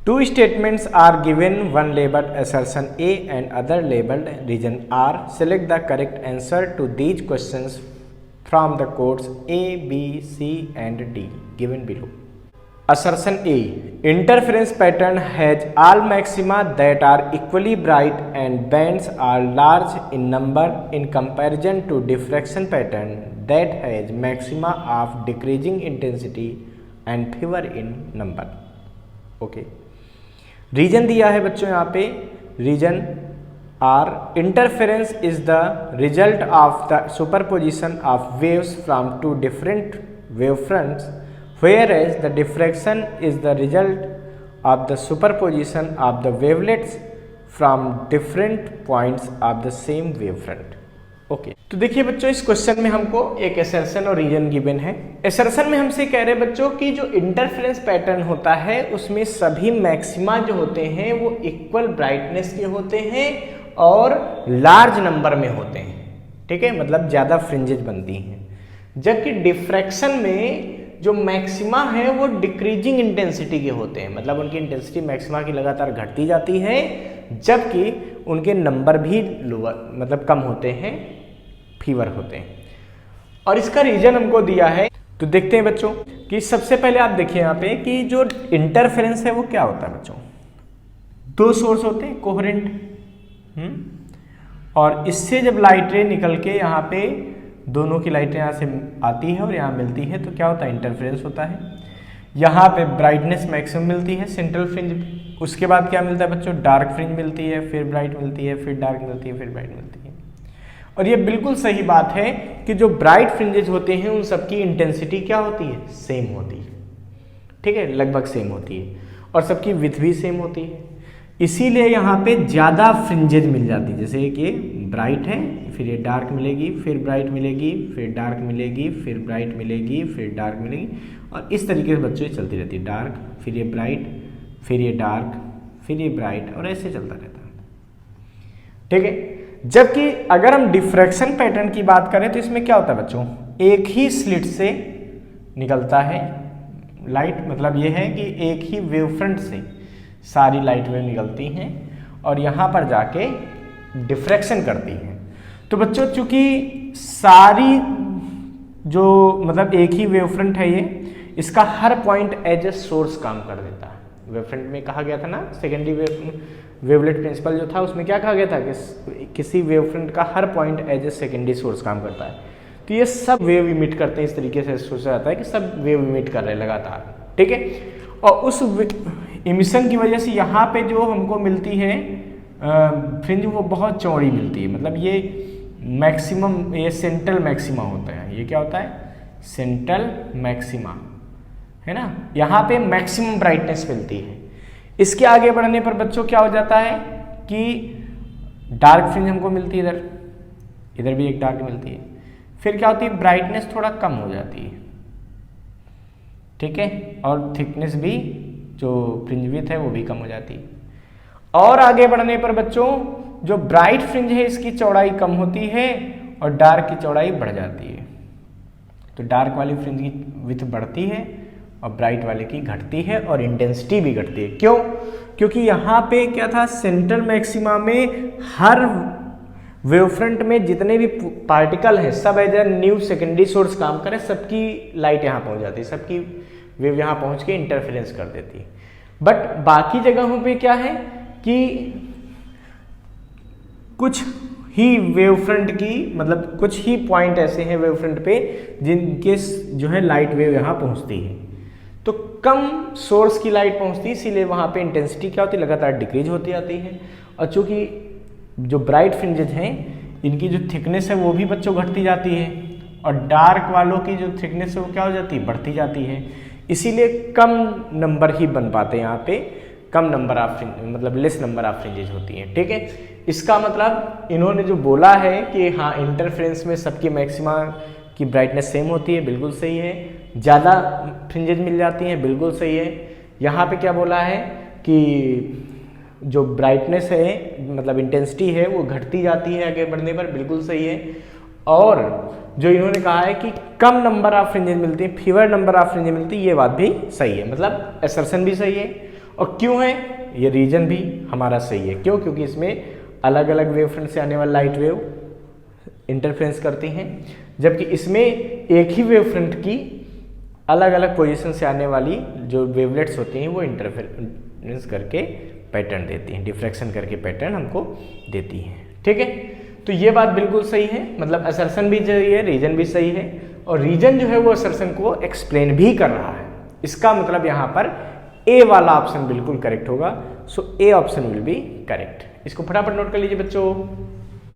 Two statements are given, one labeled assertion A and other labeled region R. Select the correct answer to these questions from the codes A, B, C and D given below. Assertion A. Interference pattern has all maxima that are equally bright and bands are large in number in comparison to diffraction pattern that has maxima of decreasing intensity and fewer in number. Okay. Reason दिया है बच्चों यहाँ पे, reason are, interference is the result of the superposition of waves from two different wave fronts, whereas the diffraction is the result of the superposition of the wavelets from different points of the same wave front. Okay, तो देखिए बच्चों इस question में हमको एक assertion और reason given है. Assertion में हमसे कह रहे बच्चों कि जो इंटरफेरेंस पैटर्न होता है उसमें सभी मैक्सिमा जो होते हैं वो इक्वल ब्राइटनेस के होते हैं और लार्ज नंबर में होते हैं. ठीक है, मतलब ज़्यादा फ्रिंजेज बनती हैं. जबकि डिफ्रैक्शन में जो मैक्सिमा है वो डिक्रीजिंग इंटेंसिटी के होते हैं, मतलब उनकी इंटेंसिटी मैक्सिमा की लगातार घटती जाती है, जबकि उनके नंबर भी लोअर मतलब कम होते हैं, फीवर होते हैं. और इसका रीजन हमको दिया है. तो देखते हैं बच्चों कि सबसे पहले आप देखिए यहाँ पे कि जो इंटरफेरेंस है वो क्या होता है बच्चों. दो सोर्स होते हैं कोहेरेंट, और इससे जब लाइट रे निकल के यहाँ पे दोनों की लाइटें यहाँ से आती है और यहाँ मिलती है तो क्या होता है, इंटरफेरेंस होता है. यहाँ पे ब्राइटनेस मैक्सिमम मिलती है, सेंट्रल फ्रिंज. उसके बाद क्या मिलता है बच्चों, डार्क फ्रिंज मिलती है, फिर ब्राइट मिलती है, फिर डार्क मिलती है, फिर ब्राइट मिलती है. और ये बिल्कुल सही बात है कि जो ब्राइट फ्रिंजेज होते हैं उन सबकी इंटेंसिटी क्या होती है, सेम होती है. ठीक है, लगभग सेम होती है, और सबकी विड्थ भी सेम होती है. इसीलिए यहाँ पे ज़्यादा फ्रिंजेज मिल जाती है. जैसे कि ब्राइट है, फिर ये डार्क मिलेगी, फिर ब्राइट मिलेगी, फिर डार्क मिलेगी, फिर ब्राइट मिलेगी, फिर डार्क मिलेगी, और इस तरीके से बच्चों ये चलती रहती है. डार्क, फिर ये ब्राइट, फिर ये डार्क, फिर ये ब्राइट, और ऐसे चलता रहता है. ठीक है, जबकि अगर हम डिफ्रैक्शन पैटर्न की बात करें तो इसमें क्या होता है बच्चों, एक ही स्लिट से निकलता है लाइट. मतलब ये है कि एक ही वेव फ्रंट से सारी लाइट वेव निकलती हैं और यहाँ पर जाके डिफ्रैक्शन करती हैं. तो बच्चों चूंकि सारी जो मतलब एक ही वेव फ्रंट है ये, इसका हर पॉइंट एज ए सोर्स काम कर देता है. वेव फ्रंट में कहा गया था ना, सेकेंडरी वेवलेट प्रिंसिपल जो था उसमें क्या कहा गया था कि किसी वेव फ्रंट का हर point as a secondary source काम करता है. तो ये सब वेव इमिट करते हैं. इस तरीके से सोचा जाता है कि सब वेव इमिट कर रहे हैं लगातार. ठीक है, और उस इमिशन की वजह से यहाँ पे जो हमको मिलती है फ्रिंज वो बहुत चौड़ी मिलती है. मतलब ये मैक्सिमम, ये सेंट्रल मैक्सिमा होता है. ये क्या होता है, सेंट्रल मैक्सिमा है ना. यहाँ पे मैक्सिमम ब्राइटनेस मिलती है. इसके आगे बढ़ने पर बच्चों क्या हो जाता है कि डार्क फ्रिंज हमको मिलती है, इधर भी एक डार्क मिलती है. फिर क्या होती है, ब्राइटनेस थोड़ा कम हो जाती है. ठीक है, और थिकनेस भी जो फ्रिंज विड्थ है वो भी कम हो जाती है. और आगे बढ़ने पर बच्चों जो ब्राइट फ्रिंज है इसकी चौड़ाई कम होती है और डार्क की चौड़ाई बढ़ जाती है. तो डार्क वाली फ्रिंज की विड्थ बढ़ती है और ब्राइट वाले की घटती है, और इंटेंसिटी भी घटती है. क्यों, क्योंकि यहाँ पे क्या था, सेंट्रल मैक्सिमा में हर वेवफ्रंट में जितने भी पार्टिकल हैं सब as a new secondary source काम करें, सबकी लाइट यहाँ पहुँच जाती है, सबकी वेव यहाँ पहुँच के इंटरफेरेंस कर देती है. बट बाकी जगहों पे क्या है कि कुछ ही वेव फ्रंट की मतलब कुछ ही पॉइंट ऐसे हैं वेव फ्रंट पे जिनके जो है लाइट वेव यहाँ पहुँचती है. तो कम सोर्स की लाइट पहुँचती है, इसीलिए वहाँ पे इंटेंसिटी क्या होती है, लगातार डिक्रीज होती जाती है. और चूँकि जो ब्राइट फ्रिंजेज हैं इनकी जो थिकनेस है वो भी बच्चों घटती जाती है, और डार्क वालों की जो थिकनेस है वो क्या हो जाती है, बढ़ती जाती है. इसीलिए कम नंबर ही बन पाते हैं यहाँ पे, कम नंबर ऑफ मतलब लेस नंबर ऑफ फ्रिंजेज होती हैं. ठीक है, इसका मतलब इन्होंने जो बोला है कि हाँ इंटरफेरेंस में सबकी मैक्सिमा की ब्राइटनेस सेम होती है, बिल्कुल सही है. ज़्यादा फ्रिंजेज मिल जाती हैं, बिल्कुल सही है. यहाँ पे क्या बोला है कि जो ब्राइटनेस है मतलब इंटेंसिटी है वो घटती जाती है आगे बढ़ने पर, बिल्कुल सही है. और जो इन्होंने कहा है कि कम नंबर ऑफ फ्रिंजेज मिलती है, फीवर नंबर ऑफ फ्रिंजेज मिलती है, ये बात भी सही है. मतलब असर्शन भी सही है और क्यों है, ये रीजन भी हमारा सही है। क्यों? क्योंकि इसमें अलग अलग वेव फ्रंट से आने वाली लाइट वेव इंटरफ्रेंस करती हैं, जबकि इसमें एक ही वेव फ्रंट की अलग अलग पोजीशन से आने वाली जो वेवलेट्स होती हैं वो इंटरफेरेंस करके पैटर्न देती हैं, डिफ्रैक्शन करके पैटर्न हमको देती हैं। ठीक है, तो ये बात बिल्कुल सही है, मतलब असर्शन भी सही है, रीजन भी सही है, और रीजन जो है वो असर्शन को एक्सप्लेन भी कर रहा है। इसका मतलब यहाँ पर ए वाला ऑप्शन बिल्कुल करेक्ट होगा। So a option will be correct. इसको फटाफट नोट कर लीजिए बच्चों।